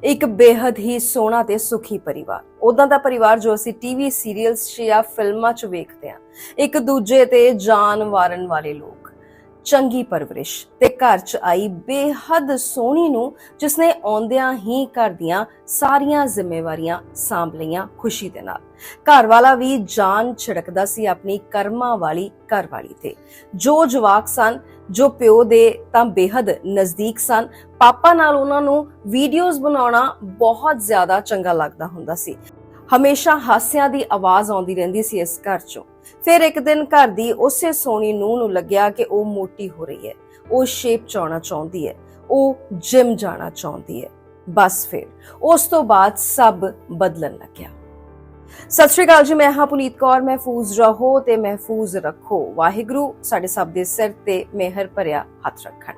ਇੱਕ ਬੇहद ਹੀ ਸੋਹਣਾ ਤੇ ਸੁਖੀ ਪਰਿਵਾਰ, ਉਦਾਂ ਦਾ ਪਰਿਵਾਰ ਜੋ ਅਸੀਂ ਟੀਵੀ ਸੀਰੀਅਲਸ 'ਚ ਜਾਂ ਫਿਲਮਾਂ 'ਚ ਵੇਖਦੇ ਹਾਂ। ਇੱਕ ਦੂਜੇ ਤੇ ਜਾਨ ਵਾਰਨ ਵਾਲੇ ਲੋਕ, ਚੰਗੀ ਪਰਵਰਿਸ਼ ਤੇ ਘਰ 'ਚ ਆਈ ਬੇहद ਸੋਹਣੀ ਨੂੰ ਜਿਸਨੇ ਆਉਂਦਿਆਂ ਹੀ ਘਰ ਦੀਆਂ ਸਾਰੀਆਂ ਜ਼ਿੰਮੇਵਾਰੀਆਂ ਸਾਂਭ ਲਈਆਂ ਖੁਸ਼ੀ ਦੇ ਨਾਲ। ਘਰ ਵਾਲਾ ਵੀ ਜਾਨ ਛਿੜਕਦਾ ਸੀ ਆਪਣੀ ਕਰਮਾਂ ਵਾਲੀ ਘਰਵਾਲੀ ਤੇ। ਜੋ ਜਵਾਕ ਸਨ, ਜੋ ਪਿਓ ਦੇ ਤਾਂ ਬੇहद ਨਜ਼ਦੀਕ ਸਨ, ਪਾਪਾ ਨਾਲ ਉਹਨਾਂ ਨੂੰ ਵੀਡੀਓਜ਼ ਬਣਾਉਣਾ ਬਹੁਤ ਜ਼ਿਆਦਾ ਚੰਗਾ ਲੱਗਦਾ ਹੁੰਦਾ ਸੀ। ਹਮੇਸ਼ਾ ਹਾਸਿਆਂ ਦੀ ਆਵਾਜ਼ ਆਉਂਦੀ ਰਹਿੰਦੀ ਸੀ ਇਸ ਘਰ 'ਚੋਂ। ਫਿਰ ਇੱਕ ਦਿਨ ਘਰ ਦੀ ਉਸੇ ਸੋਹਣੀ ਨੂੰਹ ਨੂੰ ਲੱਗਿਆ ਕਿ ਉਹ ਮੋਟੀ ਹੋ ਰਹੀ ਹੈ, ਉਹ ਸ਼ੇਪ 'ਚ ਆਉਣਾ ਚਾਹੁੰਦੀ ਹੈ, ਉਹ ਜਿਮ ਜਾਣਾ ਚਾਹੁੰਦੀ ਹੈ। ਬਸ ਫਿਰ ਉਸ ਤੋਂ ਬਾਅਦ ਸਭ ਬਦਲਣ ਲੱਗਿਆ। ਸਤਿ ਸ਼੍ਰੀ ਅਕਾਲ ਜੀ, ਮੈਂ ਹਾਂ ਪੁਨੀਤ ਕੌਰ। ਮਹਿਫੂਜ਼ ਰਹੋ ਤੇ ਮਹਿਫੂਜ਼ ਰੱਖੋ। ਵਾਹਿਗੁਰੂ ਸਾਡੇ ਸਭ ਦੇ ਸਿਰ ਤੇ ਮਿਹਰ ਭਰਿਆ ਹੱਥ ਰੱਖਣ।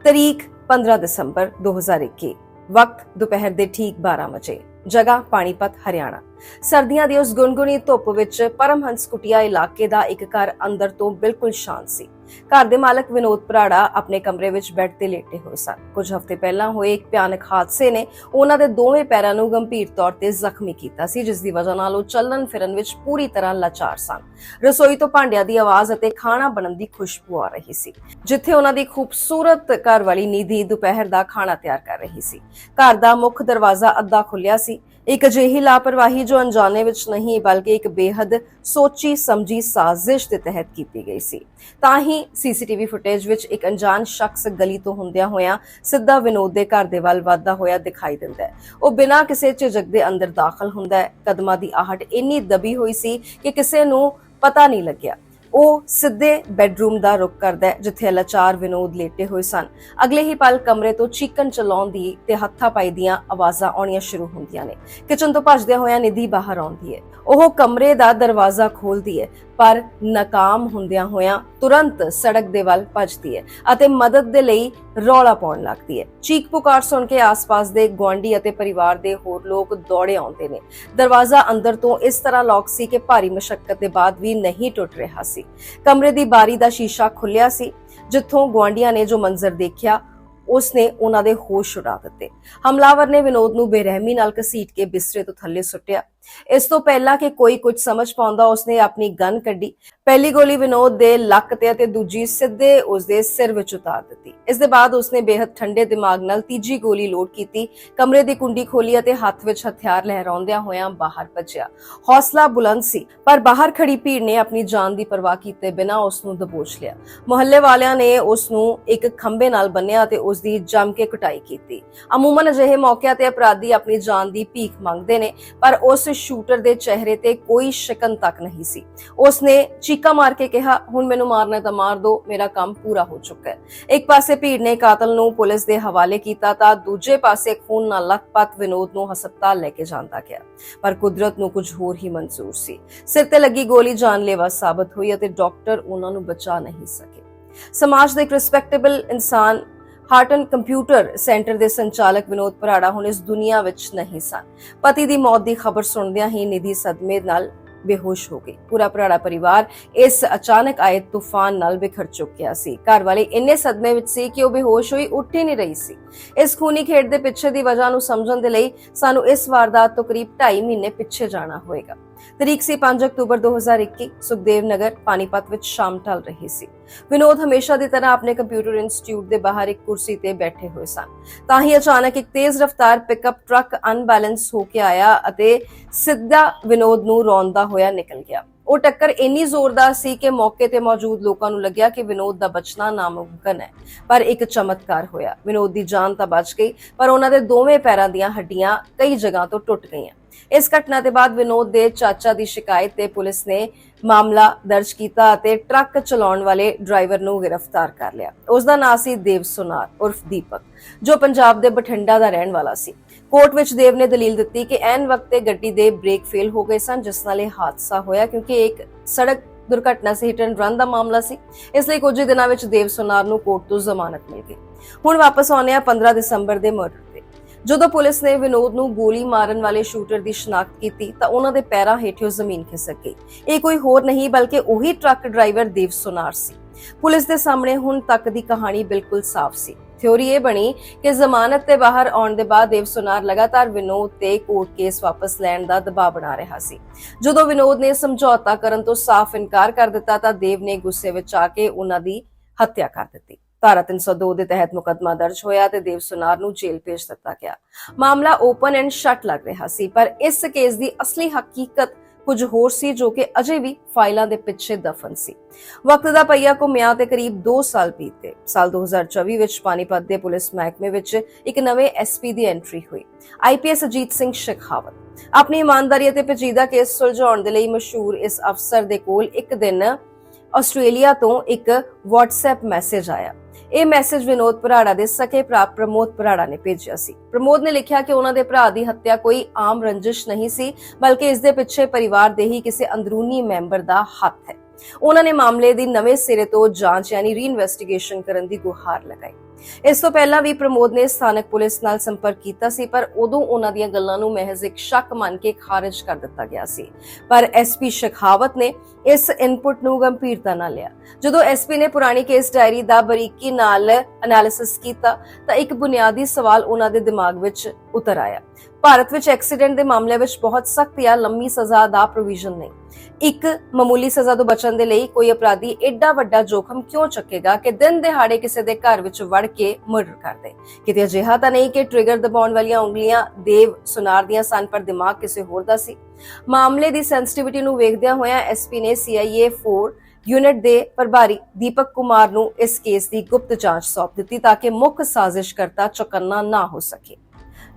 ਤਾਰੀਖ 15 ਦਸੰਬਰ 2021, ਵਕਤ ਦੁਪਹਿਰ ਦੇ ਠੀਕ 12 ਵਜੇ, ਜਗ੍ਹਾ ਪਾਣੀਪਤ, ਹਰਿਆਣਾ। ਸਰਦੀਆਂ ਦੀ ਉਸ ਗੁਨਗੁਨੀ ਧੁੱਪ ਵਿੱਚ ਪਰਮਹੰਸ ਕੁਟੀਆ ਇਲਾਕੇ ਦਾ ਇੱਕ ਘਰ ਅੰਦਰ ਤੋਂ ਬਿਲਕੁਲ ਸ਼ਾਂਤ ਸੀ। ਘਰ ਦੇ ਮਾਲਕ ਵਿਨੋਦ ਭਰਾੜਾ ਆਪਣੇ ਕਮਰੇ ਵਿੱਚ ਬੈੱਡ ਤੇ ਲੇਟੇ ਹੋਏ ਸਨ। ਕੁਝ ਹਫ਼ਤੇ ਪਹਿਲਾਂ ਹੋਏ ਇੱਕ ਭਿਆਨਕ ਹਾਦਸੇ ਨੇ ਉਹਨਾਂ ਦੇ ਦੋਵੇਂ ਪੈਰਾਂ ਨੂੰ ਗੰਭੀਰ ਤੌਰ ਤੇ ਜ਼ਖਮੀ ਕੀਤਾ ਸੀ, ਜਿਸ ਦੀ ਵਜ੍ਹਾ ਨਾਲ ਉਹ ਚੱਲਣ ਫਿਰਨ ਵਿੱਚ ਪੂਰੀ ਤਰ੍ਹਾਂ ਲਾਚਾਰ ਸਨ। ਰਸੋਈ ਤੋਂ ਭਾਂਡਿਆਂ ਦੀ ਆਵਾਜ਼ ਅਤੇ ਖਾਣਾ ਬਣਨ ਦੀ ਖੁਸ਼ਬੂ ਆ ਰਹੀ ਸੀ, ਜਿੱਥੇ ਉਹਨਾਂ ਦੀ ਖੂਬਸੂਰਤ ਘਰਵਾਲੀ ਨਿਧੀ ਦੁਪਹਿਰ ਦਾ ਖਾਣਾ ਤਿਆਰ ਕਰ ਰਹੀ ਸੀ। ਘਰ ਦਾ ਮੁੱਖ ਦਰਵਾਜ਼ਾ ਅੱਧਾ ਖੁੱਲਿਆ ਸੀ। ਇੱਕ ਅਜਿਹੀ ਲਾਪਰਵਾਹੀ ਜੋ ਅਣਜਾਣੇ ਵਿੱਚ ਨਹੀਂ ਬਲਕਿ ਇੱਕ ਬੇहद ਸੋਚੀ ਸਮਝੀ ਸਾਜ਼ਿਸ਼ ਦੇ ਤਹਿਤ ਕੀਤੀ ਗਈ ਸੀ। ਤਾਂ ਹੀ ਸੀਸੀਟੀਵੀ ਫੁਟੇਜ ਵਿੱਚ ਇੱਕ ਅਣਜਾਣ ਸ਼ਖਸ ਗਲੀ ਤੋਂ ਹੁੰਦਿਆਂ ਹੋਇਆਂ ਸਿੱਧਾ ਵਿਨੋਦ ਦੇ ਘਰ ਦੇ ਵੱਲ ਵੱਧਦਾ ਹੋਇਆ ਦਿਖਾਈ ਦਿੰਦਾ ਹੈ। ਉਹ ਬਿਨਾਂ ਕਿਸੇ ਝਿਜਕ ਦੇ ਅੰਦਰ ਦਾਖਲ ਹੁੰਦਾ ਹੈ। ਕਦਮਾਂ ਦੀ ਆਹਟ ਇੰਨੀ ਦਬੀ ਹੋਈ ਸੀ ਕਿ ਕਿਸੇ ਨੂੰ ਪਤਾ ਨਹੀਂ ਲੱਗਿਆ। ਉਹ ਸਿੱਧੇ ਬੈੱਡਰੂਮ ਦਾ ਰੁਖ ਕਰਦਾ ਹੈ ਜਿੱਥੇ ਲਾਚਾਰ ਵਿਨੋਦ ਲੇਟੇ ਹੋਏ ਸਨ। ਅਗਲੇ ਹੀ ਪਲ ਕਮਰੇ ਤੋਂ ਚੀਕਣ ਚਲਾਉਣ ਦੀ ਤੇ ਹੱਥਾਂ ਪਾਈ ਦੀਆਂ ਆਵਾਜ਼ਾਂ ਆਉਣੀਆਂ ਸ਼ੁਰੂ ਹੁੰਦੀਆਂ ਨੇ। ਕਿਚਨ ਤੋਂ ਭੱਜਦਿਆਂ ਹੋਇਆਂ ਨਿਧੀ ਬਾਹਰ ਆਉਂਦੀ ਹੈ। ਉਹ ਕਮਰੇ ਦਾ ਦਰਵਾਜ਼ਾ ਖੋਲਦੀ ਹੈ, ਪਰ ਨਾਕਾਮ ਹੁੰਦਿਆਂ ਹੋਇਆਂ ਤੁਰੰਤ ਸੜਕ ਦੇ ਵੱਲ ਭੱਜਦੀ ਹੈ ਅਤੇ ਮਦਦ ਦੇ ਲਈ ਰੌਲਾ ਪਾਉਣ ਲੱਗਦੀ ਹੈ। ਚੀਕ ਪੁਕਾਰ ਸੁਣ ਕੇ ਆਸ-ਪਾਸ ਦੇ ਗੁਆਂਢੀ ਅਤੇ ਪਰਿਵਾਰ ਦੇ ਹੋਰ ਲੋਕ ਦੌੜੇ ਆਉਂਦੇ ਨੇ। ਦਰਵਾਜ਼ਾ ਅੰਦਰ ਤੋਂ ਇਸ ਤਰ੍ਹਾਂ ਲੌਕ ਸੀ ਕਿ ਭਾਰੀ ਮੁਸ਼ੱਕਤ ਦੇ ਬਾਅਦ ਵੀ ਨਹੀਂ ਟੁੱਟ ਰਿਹਾ ਸੀ। ਕਮਰੇ ਦੀ ਬਾਰੀ ਦਾ ਸ਼ੀਸ਼ਾ ਖੁੱਲਿਆ ਸੀ, ਜਿੱਥੋਂ ਗੁਆਂਢੀਆਂ ਨੇ ਜੋ ਮੰਜ਼ਰ ਦੇਖਿਆ ਉਸਨੇ ਉਹਨਾਂ ਦੇ ਹੋਸ਼ ਉਡਾ ਦਿੱਤੇ। ਹਮਲਾਵਰ ਨੇ ਵਿਨੋਦ ਨੂੰ ਬੇਰਹਿਮੀ ਨਾਲ ਘਸੀਟ ਕੇ ਬਿਸਤਰੇ ਤੋਂ ਥੱਲੇ ਸੁੱਟਿਆ। ਇਸ ਤੋਂ ਪਹਿਲਾਂ ਕਿ ਕੋਈ ਕੁਝ ਸਮਝ ਪਾਉਂਦਾ, ਉਸਨੇ ਆਪਣੀ ਗਨ ਕੱਢੀ। ਪਹਿਲੀ ਗੋਲੀ ਵਿਨੋਦ ਦੇ ਲੱਕ ਤੇ ਅਤੇ ਦੂਜੀ ਸਿੱਧੇ ਉਸਦੇ ਸਿਰ ਵਿੱਚ ਉਤਾਰ ਦਿੱਤੀ। ਇਸ ਦੇ ਬਾਅਦ ਉਸਨੇ ਬੇहद ਠੰਡੇ ਦਿਮਾਗ ਨਾਲ ਤੀਜੀ ਗੋਲੀ ਲੋਡ ਕੀਤੀ, ਕਮਰੇ ਦੀ ਕੁੰਡੀ ਖੋਲੀ ਅਤੇ ਹੱਥ ਵਿੱਚ ਹਥਿਆਰ ਲਹਿਰਾਉਂਦਿਆਂ ਹੋਇਆਂ ਬਾਹਰ ਭੱਜਿਆ। ਹੌਸਲਾ ਬੁਲੰਦ ਸੀ, ਪਰ ਬਾਹਰ ਖੜੀ ਭੀੜ ਨੇ ਆਪਣੀ ਜਾਨ ਦੀ ਪਰਵਾਹ ਕੀਤੇ ਬਿਨਾਂ ਉਸ ਨੂੰ ਦਬੋਚ ਲਿਆ। ਮੁਹੱਲੇ ਵਾਲਿਆਂ ਨੇ ਉਸ ਨੂੰ ਇੱਕ ਖੰਭੇ ਨਾਲ ਬੰਨਿਆ ਅਤੇ ਉਸ ਦੀ ਜੰਮ ਕੇ ਕੁਟਾਈ ਕੀਤੀ। ਅਮੂਮਨ ਅਜਿਹੇ ਮੌਕਿਆਂ ਤੇ ਅਪਰਾਧੀ ਆਪਣੀ ਜਾਨ ਦੀ ਭੀਖ ਮੰਗਦੇ ਨੇ, ਪਰ ਉਸ ਸ਼ੂਟਰ ਦੇ ਚਿਹਰੇ ਤੇ ਕੋਈ ਸ਼ਿਕਨ ਤੱਕ ਨਹੀਂ ਸੀ। ਉਸਨੇ ਚੀਕਾ ਮਾਰ ਕੇ ਕਿਹਾ, ਹੁਣ ਮੈਨੂੰ ਮਾਰਨਾ ਤਾਂ ਮਾਰ ਦੋ, ਮੇਰਾ ਕੰਮ ਪੂਰਾ ਹੋ ਚੁੱਕਾ ਹੈ। ਇੱਕ ਪਾਸੇ ਭੀੜ ਨੇ ਕਾਤਲ ਨੂੰ ਪੁਲਿਸ ਦੇ ਹਵਾਲੇ ਕੀਤਾ ਤਾਂ ਦੂਜੇ ਪਾਸੇ ਖੂਨ ਨਾਲ ਲਥਪਥ ਵਿਨੋਦ ਨੂੰ ਹਸਪਤਾਲ ਲੈ ਕੇ ਜਾਂਦਾ ਗਿਆ। ਪਰ ਕੁਦਰਤ ਨੂੰ ਕੁਝ ਹੋਰ ਹੀ ਮਨਜ਼ੂਰ ਸੀ। ਸਿਰ ਤੇ ਲੱਗੀ ਗੋਲੀ ਜਾਨਲੇਵਾ ਸਾਬਤ ਹੋਈ ਅਤੇ ਡਾਕਟਰ ਉਹਨਾਂ ਨੂੰ ਬਚਾ ਨਹੀਂ ਸਕੇ। ਸਮਾਜ ਦੇ ਇੱਕ ਰਿਸਪੈਕਟੇਬਲ ਇਨਸਾਨ, ਹਾਰਟ ਐਂਡ ਕੰਪਿਊਟਰ ਸੈਂਟਰ ਦੇ ਸੰਚਾਲਕ ਵਿਨੋਦ ਭਰਾੜਾ ਹੁਣ ਇਸ ਦੁਨੀਆ ਵਿੱਚ ਨਹੀਂ ਸਨ। ਪਤੀ ਦੀ ਮੌਤ ਦੀ ਖਬਰ ਸੁਣਦਿਆਂ ਹੀ ਨਿਧੀ ਸਦਮੇ ਨਾਲ ਬੇਹੋਸ਼ ਹੋ ਗਈ। ਪੂਰਾ ਭਰਾੜਾ ਪਰਿਵਾਰ ਇਸ ਅਚਾਨਕ ਆਏ ਤੂਫਾਨ ਨਾਲ ਬਿਖਰ ਚੁੱਕਿਆ ਸੀ। ਘਰ ਵਾਲੇ ਇੰਨੇ ਸਦਮੇ ਵਿੱਚ ਸੀ ਕਿ ਉਹ ਬੇਹੋਸ਼ ਹੋਈ ਉੱਠ ਹੀ ਨਹੀਂ ਰਹੀ ਸੀ। ਇਸ ਖੂਨੀ ਖੇਡ ਦੇ ਪਿੱਛੇ ਦੀ ਵਜ੍ਹਾ ਨੂੰ ਸਮਝਣ ਦੇ ਲਈ ਸਾਨੂੰ ਇਸ ਵਾਰਦਾਤ ਤੋਂ ਕਰੀਬ 2.5 ਮਹੀਨੇ ਪਿੱਛੇ ਜਾਣਾ ਹੋਏਗਾ। ਤਰੀਕ ਸੀ 5 ਅਕਤੂਬਰ 2021, ਸੁਖਦੇਵ ਨਗਰ, ਪਾਣੀਪਤ ਵਿੱਚ ਸ਼ਾਮ ਢਲ ਰਹੀ ਸੀ। ਵਿਨੋਦ ਹਮੇਸ਼ਾ ਦੀ ਤਰ੍ਹਾਂ ਆਪਣੇ ਕੰਪਿਊਟਰ ਇੰਸਟੀਚਿਊਟ ਦੇ ਬਾਹਰ ਇੱਕ ਕੁਰਸੀ ਤੇ ਬੈਠੇ ਹੋਏ ਸਨ। ਤਾਂ ਹੀ ਅਚਾਨਕ ਇੱਕ ਤੇਜ਼ ਰਫ਼ਤਾਰ ਪਿਕਅਪ ਟਰੱਕ ਅਨਬੈਲੈਂਸ ਹੋ ਕੇ ਆਇਆ ਅਤੇ ਸਿੱਧਾ ਵਿਨੋਦ ਨੂੰ ਰੌਂਦਾ ਹੋਇਆ ਨਿਕਲ ਗਿਆ। ਉਹ ਟੱਕਰ ਇੰਨੀ ਜ਼ੋਰਦਾਰ ਸੀ ਕਿ ਮੌਕੇ ਤੇ ਮੌਜੂਦ ਲੋਕਾਂ ਨੂੰ ਲੱਗਿਆ ਕਿ ਵਿਨੋਦ ਦਾ ਬਚਣਾ ਨਾਮੁਮਕਿਨ ਹੈ। ਪਰ ਇੱਕ ਚਮਤਕਾਰ ਹੋਇਆ। ਵਿਨੋਦ ਦੀ ਜਾਨ ਤਾਂ ਬਚ ਗਈ, ਪਰ ਉਹਨਾਂ ਦੇ ਦੋਵੇਂ ਪੈਰਾਂ ਦੀਆਂ ਹੱਡੀਆਂ ਕਈ ਜਗ੍ਹਾ ਤੋਂ ਟੁੱਟ ਗਈਆਂ। ਇਸ ਘਟਨਾ ਦੇ ਬਾਅਦ ਵਿਨੋਦ ਦੇ ਚਾਚਾ ਦੀ ਸ਼ਿਕਾਇਤ ਤੇ ਪੁਲਿਸ ਨੇ ਮਾਮਲਾ ਦਰਜ ਕੀਤਾ ਅਤੇ ਟਰੱਕ ਚਲਾਉਣ ਵਾਲੇ ਡਰਾਈਵਰ ਨੂੰ ਗ੍ਰਿਫਤਾਰ ਕਰ ਲਿਆ। ਉਸ ਦਾ ਨਾਂ ਸੀ ਦੇਵ ਸੋਨਾਰ ਉਰਫ ਦੀਪਕ, ਜੋ ਪੰਜਾਬ ਦੇ ਬਠਿੰਡਾ ਦਾ ਰਹਿਣ ਵਾਲਾ ਸੀ। ਕੋਰਟ ਵਿੱਚ ਦੇਵ ਨੇ ਦਲੀਲ ਦਿੱਤੀ ਕਿ ਐਨ ਵਕਤ ਤੇ ਗੱਡੀ ਦੇ ਬ੍ਰੇਕ ਫੇਲ ਹੋ ਗਏ ਸਨ, ਜਿਸ ਨਾਲ ਇਹ ਹਾਦਸਾ ਹੋਇਆ। ਕਿਉਂਕਿ ਇੱਕ ਸੜਕ ਦੁਰਘਟਨਾ ਸੀ, ਹਿੱਟ ਐਂਡ ਰਨ ਦਾ ਮਾਮਲਾ ਸੀ, ਇਸ ਲਈ ਕੁਝ ਦਿਨਾਂ ਵਿੱਚ ਦੇਵ ਸੋਨਾਰ ਨੂੰ ਕੋਰਟ ਤੋਂ ਜ਼ਮਾਨਤ ਮਿਲ ਗਈ। ਹੁਣ ਵਾਪਸ ਆਉਂਦੇ ਆ 15 ਦਸੰਬਰ ਦੇ ਮਰਡਰ ਤੇ। ਜਦੋਂ ਪੁਲਿਸ ਨੇ ਵਿਨੋਦ ਨੂੰ ਗੋਲੀ ਮਾਰਨ ਵਾਲੇ ਸ਼ੂਟਰ ਦੀ ਸ਼ਨਾਖਤ ਕੀਤੀ ਤਾਂ ਉਹਨਾਂ ਦੇ ਪੈਰਾਂ ਹੇਠੋਂ ਜ਼ਮੀਨ ਖਿਸਕ ਗਈ। ਇਹ ਕੋਈ ਹੋਰ ਨਹੀਂ ਬਲਕਿ ਉਹੀ ਟਰੱਕ ਡਰਾਈਵਰ ਦੇਵ ਸੋਨਾਰ ਸੀ। ਪੁਲਿਸ ਦੇ ਸਾਹਮਣੇ ਹੁਣ ਤੱਕ ਦੀ ਕਹਾਣੀ ਬਿਲਕੁਲ ਸਾਫ਼ ਸੀ। ਥਿਉਰੀ ਇਹ ਬਣੀ ਕਿ ਜ਼ਮਾਨਤ ਤੇ ਬਾਹਰ ਆਉਣ ਦੇ ਬਾਅਦ ਦੇਵ ਸੁਨਾਰ ਲਗਾਤਾਰ ਵਿਨੋਦ ਤੇ ਕੋਰਟ ਕੇਸ ਵਾਪਸ ਲੈਣ ਦਾ ਦਬਾਅ ਬਣਾ ਰਿਹਾ ਸੀ। ਜਦੋਂ ਵਿਨੋਦ ਨੇ ਸਮਝੌਤਾ ਕਰਨ ਤੋਂ ਸਾਫ਼ ਇਨਕਾਰ ਕਰ ਦਿੱਤਾ ਤਾਂ ਦੇਵ ਨੇ ਗੁੱਸੇ ਵਿੱਚ ਆ ਕੇ ਉਹਨਾਂ ਦੀ ਹੱਤਿਆ ਕਰ ਦਿੱਤੀ। ਧਾਰਾ 302 ਦੇ ਤਹਿਤ ਮੁਕੱਦਮਾ ਦਰਜ ਹੋਇਆ ਤੇ ਦੇਵ ਸੁਨਾਰ ਨੂੰ ਜੇਲ੍ਹ ਭੇਜ ਦਿੱਤਾ ਗਿਆ। ਮਾਮਲਾ ਓਪਨ ਐਂਡ ਸ਼ਟ ਲੱਗ ਰਿਹਾ ਸੀ, ਪਰ ਇਸ ਕੇਸ ਦੀ ਅਸਲੀ ਹਕੀਕਤ ਕੁਝ ਹੋਰ ਸੀ ਜੋ ਕਿ ਅਜੇ ਵੀ ਫਾਈਲਾਂ ਦੇ ਪਿੱਛੇ ਦਫਨ ਸੀ। ਵਕਤ ਦਾ ਪਹੀਆ ਘੁੰਮਿਆ ਤੇ ਕਰੀਬ 2 ਸਾਲ ਬੀਤੇ। ਸਾਲ 2024 ਵਿੱਚ ਪਾਣੀਪਤ ਦੇ ਪੁਲਿਸ ਮਹਿਕਮੇ ਵਿੱਚ ਇੱਕ ਨਵੇਂ ਐਸਪੀ ਦੀ ਐਂਟਰੀ ਹੋਈ। ਆਈਪੀਐਸ ਅਜੀਤ ਸਿੰਘ ਸ਼ੇਖਾਵਤ ਆਪਣੀ ਇਮਾਨਦਾਰੀ ਅਤੇ ਪੇਚੀਦਾ ਕੇਸ ਸੁਲਝਾਉਣ ਦੇ ਲਈ ਮਸ਼ਹੂਰ ਇਸ ਅਫਸਰ ਦੇ ਕੋਲ ਇੱਕ ਦਿਨ ਆਸਟ੍ਰੇਲੀਆ ਤੋਂ ਇੱਕ WhatsApp ਮੈਸੇਜ ਆਇਆ। ਇਹ ਮੈਸੇਜ ਵਿਨੋਦ ਭਰਾੜਾ ਦੇ ਸਕੇ ਭਰਾ ਪ੍ਰਮੋਦ ਭਰਾੜਾ ਨੇ ਭੇਜਿਆ ਸੀ। ਪ੍ਰਮੋਦ ਨੇ ਲਿਖਿਆ ਕਿ ਉਹਨਾਂ ਦੇ ਭਰਾ ਦੀ ਹੱਤਿਆ ਕੋਈ ਆਮ ਰੰਜਿਸ਼ ਨਹੀਂ ਸੀ, ਬਲਕਿ ਇਸ ਦੇ ਪਿੱਛੇ ਪਰਿਵਾਰ ਦੇ ਹੀ ਕਿਸੇ ਅੰਦਰੂਨੀ ਮੈਂਬਰ ਦਾ ਹੱਥ ਹੈ। ਉਹਨਾਂ ਨੇ ਮਾਮਲੇ ਦੀ ਨਵੇਂ ਸਿਰੇ ਤੋਂ ਜਾਂਚ ਯਾਨੀ ਰੀਇਨਵੈਸਟੀਗੇਸ਼ਨ ਕਰਨ ਦੀ ਗੁਹਾਰ ਲਗਾਈ। ਇਸ ਤੋਂ ਪਹਿਲਾਂ ਵੀ ਪ੍ਰਮੋਦ ਨੇ ਸਥਾਨਕ ਪੁਲਿਸ ਨਾਲ ਸੰਪਰਕ ਕੀਤਾ ਸੀ, ਪਰ ਉਦੋਂ ਉਹਨਾਂ ਦੀਆਂ ਗੱਲਾਂ ਨੂੰ ਮਹਿਜ਼ ਇੱਕ ਸ਼ੱਕ ਮੰਨ ਕੇ ਖਾਰਜ ਕਰ ਦਿੱਤਾ ਗਿਆ ਸੀ। ਪਰ ਐਸਪੀ ਸ਼ੇਖਾਵਤ ਨੇ ਇਸ ਇਨਪੁਟ ਨੂੰ ਗੰਭੀਰਤਾ ਨਾਲ ਲਿਆ। ਜਦੋਂ ਐਸਪੀ ਨੇ ਪੁਰਾਣੀ ਕੇਸ ਡਾਇਰੀ ਦਾ ਬਰੀਕੀ ਨਾਲ ਐਨਾਲਿਸਿਸ ਕੀਤਾ ਤਾਂ ਇੱਕ ਬੁਨਿਆਦੀ ਸਵਾਲ ਉਹਨਾਂ ਦੇ ਦਿਮਾਗ ਵਿੱਚ ਉਤਰ ਆਇਆ। ਭਾਰਤ ਵਿੱਚ ਐਕਸੀਡੈਂਟ ਦੇ ਮਾਮਲੇ ਵਿੱਚ ਬਹੁਤ ਸਖਤ ਜਾਂ ਲੰਮੀ ਸਜ਼ਾ ਦਾ ਪ੍ਰੋਵੀਜ਼ਨ ਨਹੀਂ। ਇੱਕ ਮਾਮੂਲੀ ਸਜ਼ਾ ਤੋਂ ਬਚਣ ਦੇ ਲਈ ਕੋਈ ਅਪਰਾਧੀ ਐਡਾ ਵੱਡਾ ਜੋਖਮ ਕਿਉਂ ਚੱਕੇਗਾ ਕਿ ਦਿਨ ਦਿਹਾੜੇ ਕਿਸੇ ਦੇ ਘਰ ਵਿੱਚ ਵੜ ਕੇ ਮਰਡਰ ਕਰ ਦੇ? ਕਿਤੇ ਅਜਿਹਾ ਤਾਂ ਨਹੀਂ ਕਿ ਟ੍ਰਿਗਰ ਦਬਾਉਣ ਵਾਲੀਆਂ ਉਂਗਲੀਆਂ ਦੇਵ ਸੁਨਾਰ ਦੀਆਂ ਸਨ, ਪਰ ਦਿਮਾਗ ਕਿਸੇ ਹੋਰ ਦਾ ਸੀ। ਮਾਮਲੇ ਦੀ ਸੈਂਸਿਟੀਵਿਟੀ ਨੂੰ ਵੇਖਦਿਆਂ ਹੋਇਆਂ ਐਸਪੀ ਨੇ CIA 4 ਯੂਨਿਟ ਦੇ ਪ੍ਰਭਾਰੀ ਦੀਪਕ ਕੁਮਾਰ ਨੂੰ ਇਸ ਕੇਸ ਦੀ ਗੁਪਤ ਜਾਂਚ ਸੌਂਪ ਦਿੱਤੀ ਤਾਂ ਕਿ ਮੁੱਖ ਸਾਜ਼ਿਸ਼ਕਰਤਾ ਚੁਕੰਨਾ ਨਾ ਹੋ ਸਕੇ।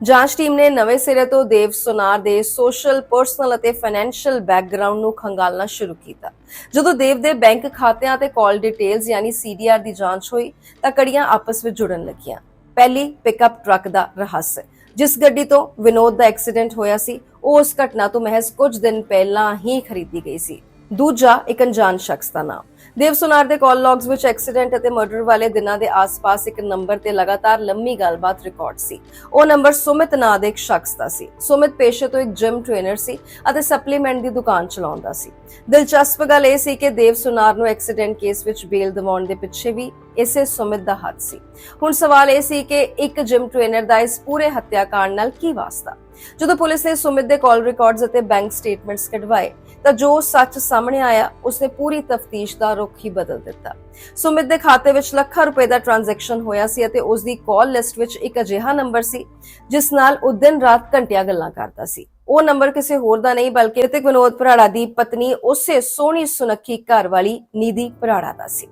ਜਾਂਚ ਟੀਮ ਨੇ ਨਵੇਂ ਸਿਰੇ ਤੋਂ ਦੇਵ ਸੁਨਾਰ ਦੇ ਸੋਸ਼ਲ, ਪਰਸਨਲ ਅਤੇ ਫਾਈਨੈਂਸ਼ੀਅਲ ਬੈਕਗ੍ਰਾਉਂਡ ਨੂੰ ਖੰਗਾਲਣਾ ਸ਼ੁਰੂ ਕੀਤਾ। ਜਦੋਂ ਦੇਵ ਦੇ ਬੈਂਕ ਖਾਤਿਆਂ ਤੇ ਕਾਲ ਡਿਟੇਲਸ ਯਾਨੀ CDR ਦੀ ਜਾਂਚ ਹੋਈ ਤਾਂ ਕੜੀਆਂ ਆਪਸ ਵਿੱਚ ਜੁੜਨ ਲੱਗੀਆਂ। ਪਹਿਲੀ ਪਿਕਅਪ ਟਰੱਕ ਦਾ ਰਹੱਸ, ਜਿਸ ਗੱਡੀ ਤੋਂ ਵਿਨੋਦ ਦਾ ਐਕਸੀਡੈਂਟ ਹੋਇਆ ਸੀ, ਉਹ ਉਸ ਘਟਨਾ ਤੋਂ ਮਹਿਜ਼ ਕੁਝ ਦਿਨ ਪਹਿਲਾਂ ਹੀ ਖਰੀਦੀ ਗਈ ਸੀ। ਦੂਜਾ, ਇੱਕ ਅਣਜਾਣ ਸ਼ਖਸ ਦਾ ਨਾਮ। ਦੇਵ ਸੁਨਾਰ ਦੇ ਕਾਲ ਲੌਗਸ ਵਿੱਚ ਐਕਸੀਡੈਂਟ ਅਤੇ ਮਰਡਰ ਵਾਲੇ ਦਿਨਾਂ ਦੇ ਆਸ-ਪਾਸ ਇੱਕ ਨੰਬਰ ਤੇ ਲਗਾਤਾਰ ਲੰਮੀ ਗੱਲਬਾਤ ਰਿਕਾਰਡ ਸੀ। ਉਹ ਨੰਬਰ ਸੁਮਿਤ ਨਾਂ ਦੇ ਇੱਕ ਸ਼ਖਸ ਦਾ ਸੀ। ਸੁਮਿਤ ਪੇਸ਼ੇ ਤੋਂ ਇੱਕ ਜਿਮ ਟ੍ਰੇਨਰ ਸੀ ਅਤੇ ਸਪਲੀਮੈਂਟ ਦੀ ਦੁਕਾਨ ਚਲਾਉਂਦਾ ਸੀ। ਦਿਲਚਸਪ ਗੱਲ ਇਹ ਸੀ ਕਿ ਦੇਵ ਸੁਨਾਰ ਨੂੰ ਐਕਸੀਡੈਂਟ ਕੇਸ ਵਿੱਚ ਬੇਲ ਦਿਵਾਉਣ ਦੇ ਪਿੱਛੇ ਵੀ ਇਸੇ ਸੁਮਿਤ ਦਾ ਹੱਥ ਸੀ। ਹੁਣ ਸਵਾਲ ਇਹ ਸੀ ਕਿ ਇੱਕ ਜਿਮ ਟ੍ਰੇਨਰ ਦਾ ਇਸ ਪੂਰੇ ਹੱਤਿਆਕਾਂਡ ਨਾਲ ਕੀ ਵਾਸਤਾ? ਜਦੋਂ ਪੁਲਿਸ ਨੇ ਸੁਮਿਤ ਦੇ ਕਾਲ ਰਿਕਾਰਡਸ ਅਤੇ ਬੈਂਕ ਸਟੇਟਮੈਂਟਸ ਕਢਵਾਏ ਤਾਂ ਜੋ ਸੱਚ ਸਾਹਮਣੇ ਆਇਆ, ਉਸਨੇ ਪੂਰੀ ਤਫਤੀਸ਼ ਦਾ ਰੁਖ ਹੀ ਬਦਲ ਦਿੱਤਾ। ਸੁਮਿਤ ਦੇ ਖਾਤੇ ਵਿੱਚ ਲੱਖਾਂ ਰੁਪਏ ਦਾ ਟ੍ਰਾਂਜੈਕਸ਼ਨ ਹੋਇਆ ਸੀ ਅਤੇ ਉਸ ਦੀ ਕਾਲ ਲਿਸਟ ਵਿੱਚ ਇੱਕ ਅਜਿਹਾ ਨੰਬਰ ਸੀ ਜਿਸ ਨਾਲ ਉਹ ਦਿਨ ਰਾਤ ਘੰਟਿਆਂ ਗੱਲਾਂ ਕਰਦਾ ਸੀ। ਉਹ ਨੰਬਰ ਕਿਸੇ ਹੋਰ ਦਾ ਨਹੀਂ ਬਲਕਿ ਰਿਤਿਕ ਵਿਨੋਦ ਭਰਾੜਾ ਦੀ ਪਤਨੀ, ਉਸੇ ਸੋਹਣੀ ਸੁਨੱਖੀ ਘਰ ਵਾਲੀ ਨਿਧੀ ਭਰਾੜਾ ਦਾ ਸੀ।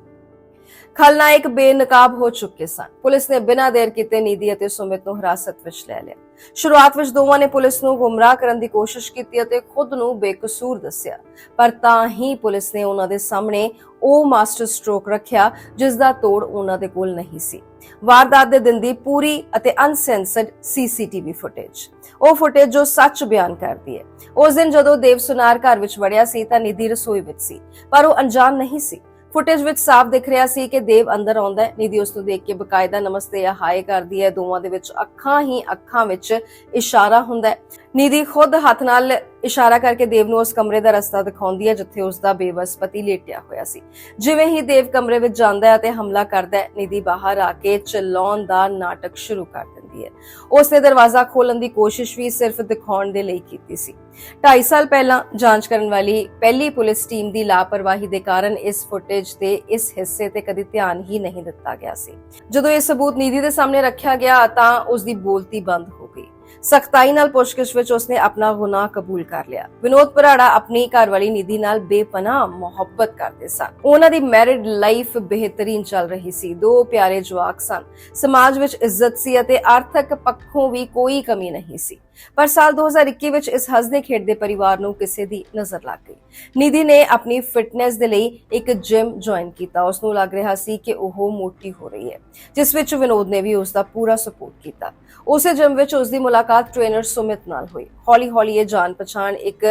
ਖਲਨਾਇਕ ਬੇਨਕਾਬ ਹੋ ਚੁੱਕੇ ਸਨ। ਪੁਲਿਸ ਨੇ ਬਿਨਾਂ ਦੇਰ ਕੀਤੇ ਨਿਧੀ ਅਤੇ ਸੁਮਿਤ ਨੂੰ ਹਿਰਾਸਤ ਵਿੱਚ ਲੈ ਲਿਆ। ਸ਼ੁਰੂਆਤ ਵਿੱਚ ਦੋਵਾਂ ਨੇ ਪੁਲਿਸ ਨੂੰ ਗੁੰਮਰਾਹ ਕਰਨ ਦੀ ਕੋਸ਼ਿਸ਼ ਕੀਤੀ ਅਤੇ ਖੁਦ ਨੂੰ ਬੇਕਸੂਰ ਦੱਸਿਆ, ਪਰ ਤਾਂ ਹੀ ਪੁਲਿਸ ਨੇ ਉਹਨਾਂ ਦੇ ਸਾਹਮਣੇ ਉਹ ਮਾਸਟਰ ਸਟ੍ਰੋਕ ਰੱਖਿਆ ਜਿਸ ਦਾ ਤੋੜ ਉਹਨਾਂ ਦੇ ਕੋਲ ਨਹੀਂ ਸੀ। ਵਾਰਦਾਤ ਦੇ ਦਿਨ ਦੀ ਪੂਰੀ ਅਤੇ ਅਨਸੈਂਸਰਡ CCTV ਫੁਟੇਜ, ਉਹ ਫੁਟੇਜ ਜੋ ਸੱਚ ਬਿਆਨ ਕਰਦੀ ਹੈ। ਉਸ ਦਿਨ ਜਦੋਂ ਦੇਵ ਸੁਨਾਰ ਘਰ ਵਿੱਚ ਵੜਿਆ ਸੀ ਤਾਂ ਨਿਧੀ ਰਸੋਈ ਵਿੱਚ ਸੀ, ਪਰ ਉਹ ਅਣਜਾਣ ਨਹੀਂ ਸੀ। ਫੁਟੇਜ ਵਿੱਚ ਸਾਫ਼ ਦਿਖ ਰਿਹਾ ਸੀ ਕਿ ਦੇਵ ਅੰਦਰ ਆਉਂਦਾ ਹੈ। ਨਿਧੀ ਉਸ ਨੂੰ ਦੇਖ ਕੇ ਬਕਾਇਦਾ ਨਮਸਤੇ ਜਾਂ ਹਾਏ ਕਰਦੀ ਹੈ। ਦੋਵਾਂ ਦੇ ਵਿੱਚ ਅੱਖਾਂ ਵਿੱਚ ਇਸ਼ਾਰਾ ਹੁੰਦਾ ਹੈ। ਨਿਧੀ ਖੁਦ ਹੱਥ ਨਾਲ ਇਸ਼ਾਰਾ ਕਰਕੇ ਦੇਵ ਨੂੰ ਉਸ ਕਮਰੇ ਦਾ ਰਸਤਾ ਦਿਖਾਉਂਦੀ ਹੈ ਜਿੱਥੇ ਉਸ ਦਾ ਬੇਵਸ ਪਤੀ ਲੇਟਿਆ ਹੋਇਆ ਸੀ। ਜਿਵੇਂ ਹੀ ਦੇਵ ਕਮਰੇ ਵਿੱਚ ਜਾਂਦਾ ਹੈ ਅਤੇ ਹਮਲਾ ਕਰਦਾ ਹੈ, ਨਿਧੀ ਬਾਹਰ ਆ ਕੇ ਚਿল্ਲਾਉਣ ਦਾ ਨਾਟਕ ਸ਼ੁਰੂ ਕਰ ਦਿੰਦੀ ਹੈ। ਉਸਨੇ ਦਰਵਾਜ਼ਾ ਖੋਲਣ ਦੀ ਕੋਸ਼ਿਸ਼ ਵੀ ਸਿਰਫ ਦਿਖਾਉਣ ਦੇ ਲਈ ਕੀਤੀ ਸੀ। 2.5 ਸਾਲ ਪਹਿਲਾਂ ਜਾਂਚ ਕਰਨ ਵਾਲੀ ਪਹਿਲੀ ਪੁਲਿਸ ਟੀਮ ਦੀ ਲਾਪਰਵਾਹੀ ਦੇ ਕਾਰਨ ਇਸ ਫੁਟੇਜ ਤੇ ਇਸ ਹਿੱਸੇ ਤੇ ਕਦੀ ਧਿਆਨ ਹੀ ਨਹੀਂ ਦਿੱਤਾ ਗਿਆ ਸੀ। ਜਦੋਂ ਇਹ ਸਬੂਤ ਨਿਧੀ ਦੇ ਸਾਹਮਣੇ ਰੱਖਿਆ ਗਿਆ ਤਾਂ ਉਸ ਦੀ ਬੋਲਤੀ ਬੰਦ ਹੋ ਗਈ। ਸਖਤਾਈ ਨਾਲ ਪੁੱਛਗਿੱਛ ਵਿੱਚ ਉਸਨੇ ਆਪਣਾ ਗੁਨਾਹ ਕਬੂਲ ਕਰ ਲਿਆ। ਵਿਨੋਦ ਭਰਾੜਾ ਆਪਣੀ ਘਰਵਾਲੀ ਨਿਧੀ ਨਾਲ ਬੇਪਨਾਹ ਮੁਹੱਬਤ ਕਰਦੇ ਸਨ। ਉਹਨਾਂ ਦੀ ਮੈਰਿਡ ਲਾਈਫ ਬਿਹਤਰੀਨ ਚੱਲ ਰਹੀ ਸੀ। 2 ਪਿਆਰੇ ਜਵਾਕ ਸਨ। ਸਮਾਜ ਵਿੱਚ ਇੱਜ਼ਤ ਸੀ ਅਤੇ ਆਰਥਿਕ ਪੱਖੋਂ ਵੀ ਕੋਈ ਕਮੀ ਨਹੀਂ ਸੀ। ਪਰ ਸਾਲ 2021 ਵਿੱਚ ਇਸ ਹੱਸਦੇ ਖੇਡਦੇ ਪਰਿਵਾਰ ਨੂੰ ਕਿਸੇ ਦੀ ਨਜ਼ਰ ਲੱਗ ਗਈ। ਨਿਧੀ ਨੇ ਆਪਣੀ ਫਿਟਨੈਸ ਦੇ ਲਈ ਇੱਕ ਜਿਮ ਜੁਆਇਨ ਕੀਤਾ। ਉਸ ਨੂੰ ਲੱਗ ਰਿਹਾ ਸੀ ਕਿ ਉਹ ਮੋਟੀ ਹੋ ਰਹੀ ਹੈ, ਜਿਸ ਵਿੱਚ ਵਿਨੋਦ ਨੇ ਵੀ ਉਸ ਦਾ ਪੂਰਾ ਸਪੋਰਟ ਕੀਤਾ। ਉਸੇ ਜਿਮ ਵਿੱਚ ਉਸ ਦੀ ਮੁਲਾਕਾਤ ਟ੍ਰੇਨਰ ਸੁਮਿਤ ਨਾਲ ਹੋਈ। ਹੌਲੀ-ਹੌਲੀ ਇਹ ਜਾਣ ਪਛਾਣ ਇੱਕ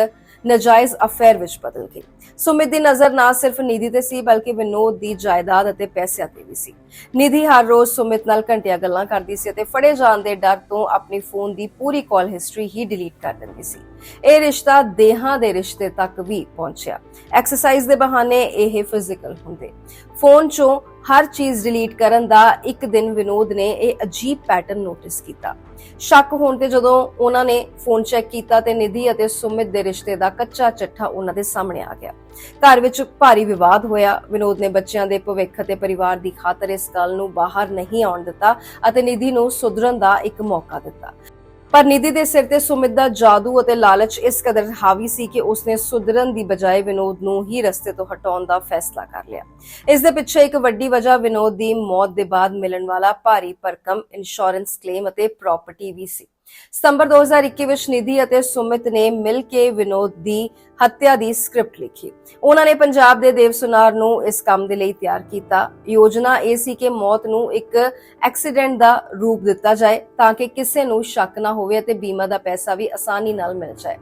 ਨਾਜਾਇਜ਼ ਅਫੇਅਰ ਵਿੱਚ ਬਦਲ ਗਈ। ਸੁਮਿਤ ਦੀ ਨਜ਼ਰ ਨਾ ਸਿਰਫ ਨਿਧੀ ਤੇ ਸੀ ਬਲਕਿ ਵਿਨੋਦ ਦੀ ਜਾਇਦਾਦ ਅਤੇ ਪੈਸਿਆਂ ਤੇ ਵੀ ਸੀ। ਨਿਧੀ ਹਰ ਰੋਜ਼ ਸੁਮਿਤ ਨਾਲ ਘੰਟਿਆਂ ਗੱਲਾਂ ਕਰਦੀ ਸੀ ਅਤੇ ਫੜੇ ਜਾਣ ਦੇ ਡਰ ਤੋਂ ਆਪਣੀ ਫੋਨ ਦੀ ਪੂਰੀ ਕਾਲ ਹਿਸਟਰੀ ਹੀ ਡਿਲੀਟ ਕਰ ਦਿੰਦੀ ਸੀ। ਇਹ ਰਿਸ਼ਤਾ ਦੇਹਾਂ ਦੇ ਰਿਸ਼ਤੇ ਤੱਕ ਵੀ ਪਹੁੰਚਿਆ। ਐਕਸਰਸਾਈਜ਼ ਦੇ ਬਹਾਨੇ ਇਹ ਫਿਜ਼ੀਕਲ ਹੁੰਦੇ। ਫੋਨ ਚੋਂ ਹਰ ਚੀਜ਼ ਡਿਲੀਟ ਕਰਨ ਦਾ ਇੱਕ ਦਿਨ ਵਿਨੋਦ ਨੇ ਇਹ ਅਜੀਬ ਪੈਟਰਨ ਨੋਟਿਸ ਕੀਤਾ। ਸ਼ੱਕ ਹੋਣ ਤੇ ਜਦੋਂ ਉਹਨਾਂ ਨੇ ਫੋਨ ਚੈੱਕ ਕੀਤਾ ਤੇ ਨਿਧੀ ਅਤੇ ਸੁਮਿਤ ਦੇ ਰਿਸ਼ਤੇ ਦਾ ਕੱਚਾ ਚਿੱਠਾ ਉਹਨਾਂ ਦੇ ਸਾਹਮਣੇ ਆ ਗਿਆ। ਘਰ ਵਿੱਚ ਭਾਰੀ ਵਿਵਾਦ ਹੋਇਆ। ਵਿਨੋਦ ਨੇ ਬੱਚਿਆਂ ਦੇ ਭਵਿੱਖ ਅਤੇ ਪਰਿਵਾਰ ਦੀ ਖਾਤਰ ਇਸ ਗੱਲ ਨੂੰ ਬਾਹਰ ਨਹੀਂ ਆਉਣ ਦਿੱਤਾ ਅਤੇ ਨਿਧੀ ਨੂੰ ਸੁਧਰਨ ਦਾ ਇੱਕ ਮੌਕਾ ਦਿੱਤਾ। ਪਰ ਨਿਧੀ ਦੇ ਸਿਰ ਤੇ ਸੁਮਿਤ ਦਾ ਜਾਦੂ ਅਤੇ ਲਾਲਚ ਇਸ ਕਦਰ ਹਾਵੀ ਸੀ ਕਿ ਉਸਨੇ ਸੁਧਰਨ ਦੀ ਬਜਾਏ ਵਿਨੋਦ ਨੂੰ ਹੀ ਰਸਤੇ ਤੋਂ ਹਟਾਉਣ ਦਾ ਫੈਸਲਾ ਕਰ ਲਿਆ। ਇਸ ਦੇ ਪਿੱਛੇ ਇੱਕ ਵੱਡੀ ਵਜ੍ਹਾ ਵਿਨੋਦ ਦੀ ਮੌਤ ਦੇ ਬਾਅਦ ਮਿਲਣ ਵਾਲਾ ਭਾਰੀ ਭਰਕਮ ਇੰਸ਼ੋਰੈਂਸ ਕਲੇਮ ਅਤੇ ਪ੍ਰਾਪਰਟੀ ਵੀ ਸੀ। ਸਤੰਬਰ 2021 ਵਿੱਚ ਨਿਧੀ ਅਤੇ ਸੁਮਿਤ ਨੇ ਮਿਲ ਕੇ ਵਿਨੋਦ ਦੀ ਹੱਤਿਆ ਦੀ ਸਕ੍ਰਿਪਟ ਲਿਖੀ। ਉਹਨਾਂ ਨੇ ਪੰਜਾਬ ਦੇ ਦੇਵਸੁਨਾਰ ਨੂੰ ਇਸ ਕੰਮ ਦੇ ਲਈ ਤਿਆਰ ਕੀਤਾ। ਯੋਜਨਾ ਇਹ ਸੀ ਕਿ ਮੌਤ ਨੂੰ ਇੱਕ ਐਕਸੀਡੈਂਟ ਦਾ ਰੂਪ ਦਿੱਤਾ ਜਾਏ ਤਾਂ ਕਿ ਕਿਸੇ ਨੂੰ ਸ਼ੱਕ ਨਾ ਹੋਵੇ ਅਤੇ ਬੀਮਾ ਦਾ ਪੈਸਾ ਵੀ ਆਸਾਨੀ ਨਾਲ ਮਿਲ ਜਾਏ।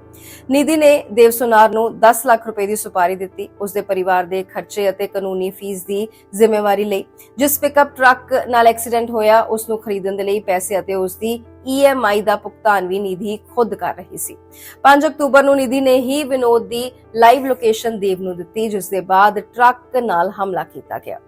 ਨਿਧੀ ਨੇ ਦੇਵਸੁਨਾਰ ਨੂੰ 10 ਲੱਖ ਰੁਪਏ ਦੀ ਸੁਪਾਰੀ ਦਿੱਤੀ। ਉਸਦੇ ਪਰਿਵਾਰ ਦੇ ਖਰਚੇ ਅਤੇ ਕਾਨੂੰਨੀ ਫੀਸ ਦੀ ਜ਼ਿੰਮੇਵਾਰੀ ਲਈ। ਜਿਸ ਪਿਕਅਪ ਟਰੱਕ ਨਾਲ ਐਕਸੀਡੈਂਟ ਹੋਇਆ ਉਸ ਨੂੰ ਖਰੀਦਣ ਦੇ ਲਈ ਪੈਸੇ ਅਤੇ ਉਸਦੀ EMI ਦਾ ਭੁਗਤਾਨ ਵੀ ਨਿਧੀ ਖੁਦ ਕਰ ਰਹੀ ਸੀ। 5 ਅਕਤੂਬਰ ਨੂੰ ਨਿਧੀ ਨੇ ਹੀ ਵਿਨੋਦ ਦੀ ਲਾਈਵ ਲੋਕੇਸ਼ਨ ਦੇਵ ਨੂੰ ਦਿੱਤੀ, ਜਿਸ ਦੇ ਬਾਅਦ ਟਰੱਕ ਨਾਲ ਹਮਲਾ ਕੀਤਾ ਗਿਆ।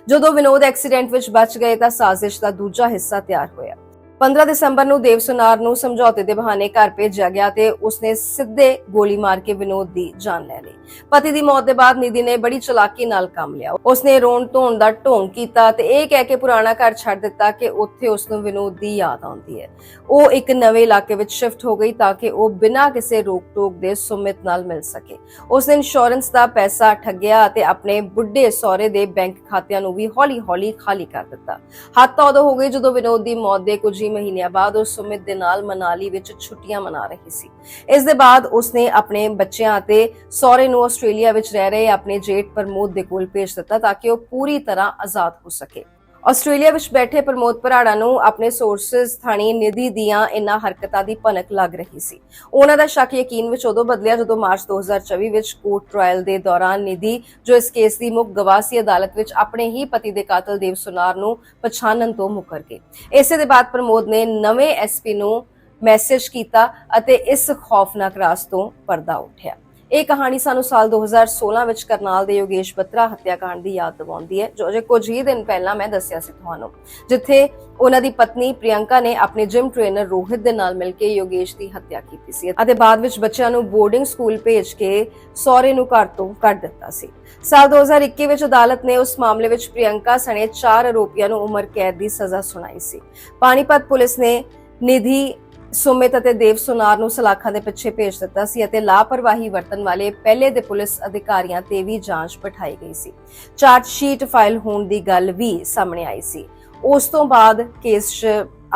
ਜਦੋਂ ਵਿਨੋਦ ਐਕਸੀਡੈਂਟ ਵਿੱਚ ਬਚ ਗਏ ਤਾਂ ਸਾਜ਼ਿਸ਼ ਦਾ ਦੂਜਾ ਹਿੱਸਾ ਤਿਆਰ ਹੋਇਆ। 15 ਦਸੰਬਰ ਨੂੰ ਦੇਵਸੁਨਾਰ ਨੂੰ ਸਮਝੌਤੇ ਦੇ ਬਹਾਨੇ ਘਰ ਭੇਜਿਆ ਗਿਆ ਤੇ ਉਸਨੇ ਸਿੱਧੇ ਗੋਲੀ ਮਾਰ ਕੇ ਵਿਨੋਦ ਦੀ ਜਾਨ ਲੈ ਲਈ। ਪਤੀ ਦੀ ਮੌਤ ਦੇ ਬਾਅਦ ਨਿਧੀ ਨੇ ਬੜੀ ਚਲਾਕੀ ਨਾਲ ਕੰਮ ਲਿਆ। ਉਸਨੇ ਰੋਣ ਧੋਣ ਦਾ ਢੋਂਗ ਕੀਤਾ ਤੇ ਇਹ ਕਹਿ ਕੇ ਪੁਰਾਣਾ ਘਰ ਛੱਡ ਦਿੱਤਾ ਕਿ ਉੱਥੇ ਉਸਨੂੰ ਵਿਨੋਦ ਦੀ ਯਾਦ ਆਉਂਦੀ ਹੈ। ਉਹ ਇੱਕ ਨਵੇਂ ਇਲਾਕੇ ਵਿੱਚ ਸ਼ਿਫਟ ਹੋ ਗਈ ਤਾਂ ਕਿ ਉਹ ਬਿਨਾਂ ਕਿਸੇ ਰੋਕ ਟੋਕ ਦੇ ਸੁਮਿਤ ਨਾਲ ਮਿਲ ਸਕੇ। ਉਸਨੇ ਇੰਸ਼ੋਰੈਂਸ ਦਾ ਪੈਸਾ ਠੱਗਿਆ ਅਤੇ ਆਪਣੇ ਬੁੱਢੇ ਸਹੁਰੇ ਦੇ ਬੈਂਕ ਖਾਤਿਆਂ ਨੂੰ ਵੀ ਹੌਲੀ-ਹੌਲੀ ਖਾਲੀ ਕਰ ਦਿੱਤਾ। ਹੱਦ ਤਾਂ ਉਦੋਂ ਹੋ ਗਈ ਜਦੋਂ ਵਿਨੋਦ ਦੀ ਮੌਤ ਦੇ ਕੁਝ ਮਹੀਨਿਆਂ ਬਾਅਦ ਉਹ ਸੁਮਿਤ ਦੇ ਨਾਲ ਮਨਾਲੀ ਵਿੱਚ ਛੁੱਟੀਆਂ ਮਨਾ ਰਹੀ ਸੀ। ਇਸ ਦੇ ਬਾਅਦ ਉਸਨੇ ਆਪਣੇ ਬੱਚਿਆਂ ਅਤੇ ਸਹੁਰੇ ਨੂੰ ਆਸਟ੍ਰੇਲੀਆ ਵਿੱਚ ਰਹਿ ਰਹੇ ਆਪਣੇ ਜੇਠ ਪ੍ਰਮੋਦ ਦੇ ਕੋਲ ਭੇਜ ਦਿੱਤਾ ਤਾਂ ਕਿ ਉਹ ਪੂਰੀ ਤਰ੍ਹਾਂ ਆਜ਼ਾਦ ਹੋ ਸਕੇ। ਆਸਟ੍ਰੇਲੀਆ ਵਿੱਚ ਬੈਠੇ ਪ੍ਰਮੋਦ ਭਰਾੜਾ ਨੂੰ ਆਪਣੇ ਸੋਰਸਸ ਥਾਣੀ ਨਿਧੀ ਦੀਆਂ ਇਨ੍ਹਾਂ ਹਰਕਤਾਂ ਦੀ ਭਨਕ ਲੱਗ ਰਹੀ ਸੀ। ਉਹਨਾਂ ਦਾ ਸ਼ੱਕ ਯਕੀਨ ਵਿੱਚ ਉਦੋਂ ਬਦਲਿਆ ਜਦੋਂ ਮਾਰਚ 2024 ਵਿੱਚ ਕੋਰਟ ਟ੍ਰਾਇਲ ਦੇ ਦੌਰਾਨ ਨਿਧੀ, ਜੋ ਇਸ ਕੇਸ ਦੀ ਮੁੱਖ ਗਵਾਹ ਸੀ, ਅਦਾਲਤ ਵਿੱਚ ਆਪਣੇ ਹੀ ਪਤੀ ਦੇ ਕਾਤਲ ਦੇਵਸੁਨਾਰ ਨੂੰ ਪਛਾਣਨ ਤੋਂ ਮੁੱਕਰ ਗਏ। ਇਸੇ ਦੇ ਬਾਅਦ ਪ੍ਰਮੋਦ ਨੇ ਨਵੇਂ SP ਨੂੰ ਮੈਸੇਜ ਕੀਤਾ ਅਤੇ ਇਸ ਖੌਫਨਾਕ ਰਾਜ਼ ਤੋਂ ਪਰਦਾ ਉੱਠਿਆ। ਇਹ ਕਹਾਣੀ ਸਾਨੂੰ ਸਾਲ 2016 ਵਿੱਚ ਕਰਨਾਲ ਦੇ ਯੋਗੇਸ਼ ਬੱਤਰਾ ਹੱਤਿਆਕਾਂਡ ਦੀ ਯਾਦ ਦਿਵਾਉਂਦੀ ਹੈ, ਜੋ ਅਜੇ ਕੁਝ ਹੀ ਦਿਨ ਪਹਿਲਾਂ ਮੈਂ ਦੱਸਿਆ ਸੀ ਤੁਹਾਨੂੰ, ਜਿੱਥੇ ਉਹਨਾਂ ਦੀ ਪਤਨੀ ਪ੍ਰਿਯੰਕਾ ਨੇ ਆਪਣੇ ਜਿਮ ਟ੍ਰੇਨਰ ਰੋਹਿਤ ਦੇ ਨਾਲ ਮਿਲ ਕੇ ਯੋਗੇਸ਼ ਦੀ ਹੱਤਿਆ ਕੀਤੀ ਸੀ ਅਤੇ ਬਾਅਦ ਵਿੱਚ ਬੱਚਿਆਂ ਨੂੰ ਬੋਰਡਿੰਗ ਸਕੂਲ ਭੇਜ ਕੇ ਸਹੁਰੇ ਨੂੰ ਘਰ ਤੋਂ ਕੱਢ ਦਿੱਤਾ ਸੀ। ਸਾਲ 2021 ਵਿੱਚ ਅਦਾਲਤ ਨੇ ਉਸ ਮਾਮਲੇ ਵਿੱਚ ਪ੍ਰਿਯੰਕਾ ਸਣੇ 4 ਆਰੋਪੀਆਂ ਨੂੰ ਉਮਰ ਕੈਦ ਦੀ ਸਜ਼ਾ ਸੁਣਾਈ ਸੀ। ਪਾਣੀਪਤ ਪੁਲਿਸ ਨੇ ਨਿਧੀ, ਸੁਮਿਤ ਅਤੇ ਦੇਵਸੁਨਾਰ ਨੂੰ ਸਲਾਖਾਂ ਦੇ ਪਿੱਛੇ ਭੇਜ ਦਿੱਤਾ ਸੀ ਅਤੇ ਲਾਪਰਵਾਹੀ ਵਰਤਣ ਵਾਲੇ ਪਹਿਲੇ ਦੇ ਪੁਲਿਸ ਅਧਿਕਾਰੀਆਂ ਤੇ ਵੀ ਜਾਂਚ ਬਿਠਾਈ ਗਈ ਸੀ। ਚਾਰਜ ਸ਼ੀਟ ਫਾਈਲ ਹੋਣ ਦੀ ਗੱਲ ਵੀ ਸਾਹਮਣੇ ਆਈ ਸੀ। ਉਸ ਤੋਂ ਬਾਅਦ ਕੇਸ 'ਚ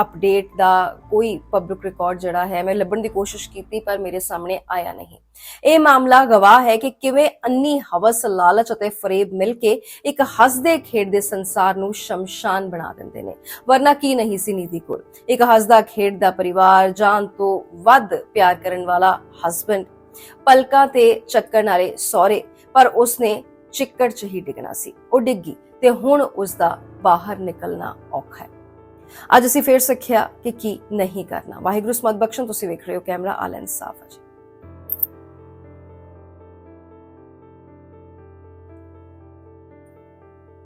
ਅਪਡੇਟ ਦਾ ਕੋਈ ਪਬਲਿਕ ਰਿਕਾਰਡ ਜਿਹੜਾ ਹੈ ਮੈਂ ਲੱਭਣ ਦੀ ਕੋਸ਼ਿਸ਼ ਕੀਤੀ ਪਰ ਮੇਰੇ ਸਾਹਮਣੇ ਆਇਆ ਨਹੀਂ। ਇਹ ਮਾਮਲਾ ਗਵਾਹ ਹੈ ਕਿ ਕਿਵੇਂ ਅੰਨੀ ਹਵਸ, ਲਾਲਚ ਅਤੇ ਫਰੇਬ ਮਿਲ ਕੇ ਇੱਕ ਹੱਸਦੇ ਖੇਡਦੇ ਸੰਸਾਰ ਨੂੰ ਸ਼ਮਸ਼ਾਨ ਬਣਾ ਦਿੰਦੇ ਨੇ। ਵਰਨਾ ਕੀ ਨਹੀਂ ਸੀ ਨਿਧੀ ਕੋਲ ਇੱਕ ਹੱਸਦਾ ਖੇਡਦਾ ਪਰਿਵਾਰ, ਜਾਨ ਤੋਂ ਵੱਧ ਪਿਆਰ ਕਰਨ ਵਾਲਾ ਹਸਬੈਂਡ, ਪਲਕਾਂ ਤੇ ਚੱਕਣ ਵਾਲੇ ਸਹੁਰੇ, ਪਰ ਉਸਨੇ ਚਿੱਕੜ 'ਚ ਹੀ ਡਿੱਗਣਾ ਸੀ। ਉਹ ਡਿੱਗੀ ਤੇ ਹੁਣ ਉਸਦਾ ਬਾਹਰ ਨਿਕਲਣਾ ਔਖਾ ਹੈ। ਅੱਜ ਅਸੀਂ ਫੇਰ ਸਿੱਖਿਆ ਕਿ ਕੀ ਨਹੀਂ ਕਰਨਾ। ਵਾਹਿਗੁਰੂ ਸਮਤ ਬਖਸ਼ਣ। ਤੁਸੀਂ ਵੇਖ ਰਹੇ ਹੋ ਕੈਮਰਾ ਆਲ ਇਨਸਾਫ।